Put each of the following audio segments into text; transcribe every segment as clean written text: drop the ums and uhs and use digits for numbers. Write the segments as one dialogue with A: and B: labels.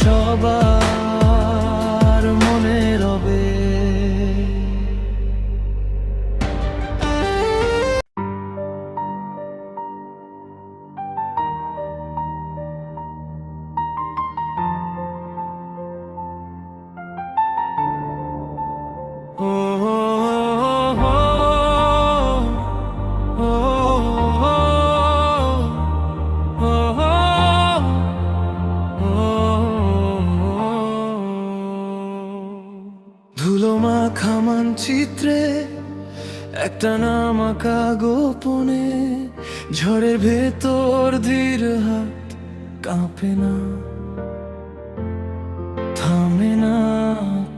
A: সবার মনে রবে। ধুলো মাখা মানচিত্রে একটা নাম আঁকা গোপনে, ঝড়ের ভেতর ধীর হাত কাঁপে না, থামে না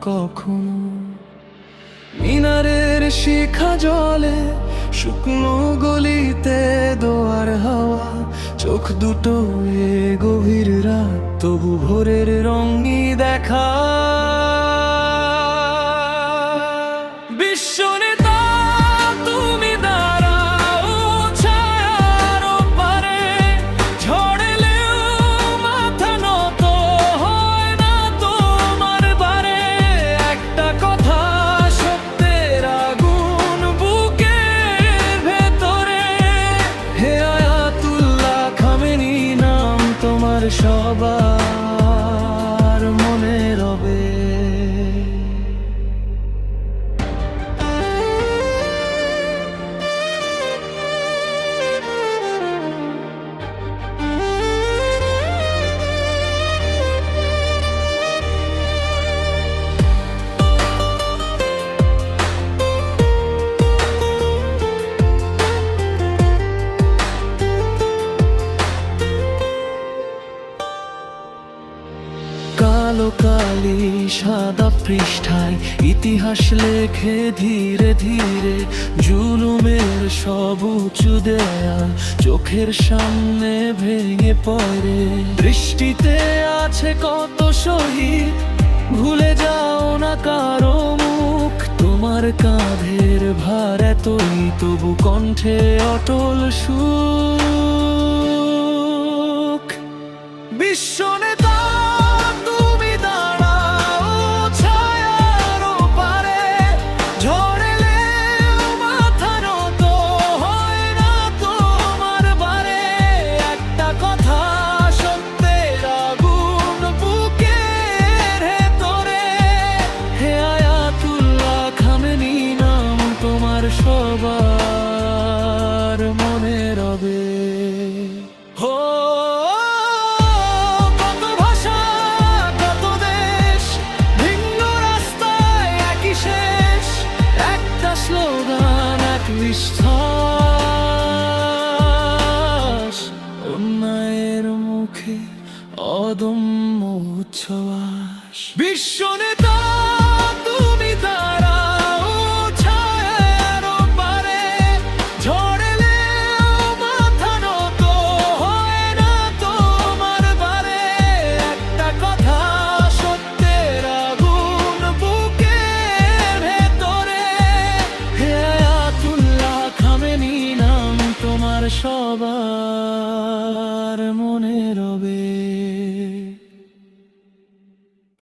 A: কখনো। মিনারের শিখা জলে শুকনো গলিতে দোয়ার হাওয়া, চোখ দুটো এ গভীর রাত তবু ভোরের রঙই দেখা। বিশ্বনেতা তুমি দাঁড়াও ছায়ার ওপারে, ঝড় এলেও মাথা নত হয় না তোমার বারে। একটা কথা সত্যের আগুন বুকের ভেতরে, হে আয়াতুল্লাহ খামেনি নাম তোমার সবার মনে রবে। কালো কালি সাদা পৃষ্ঠায় ইতিহাস লেখে ধীরে ধীরে, জুলুমের সব উঁচু দেয়াল চোখের সামনে ভেঙে পড়ে। দৃষ্টিতে আছে কত শহীদ, ভুলে যাও না কারো মুখ। তোমার কাঁধের ভার এতই তবু কণ্ঠে অটল সুখ। বিশ্বনেতা তুমি দাঁড়াও ছায়ার ওপারে, ঝড় এলেও মাথা নত হয় না তোমার বারে। একটা কথা সত্যের আগুন বুকের ভেতরে, হে আয়াতুল্লাহ খামেনি নাম তোমার সবার মনে রবে। হো কত ভাষা কত দেশ, ভিন্ন রাস্তায় একই শেষ। একটা স্লোগান এক নিঃশ্বাস, অন্যায়ের মুখে অদম্য উচ্ছ্বাস। বিশ্বনেতা তুমি দাঁড়াও ছায়ার ওপারে, ঝড় এলেও মাথা নত হয় না তোমার বারে। একটা কথা সত্যের আগুন বুকের ভেতরে, হে আয়াতুল্লাহ খামেনি নাম তোমার সবার মনে রবে।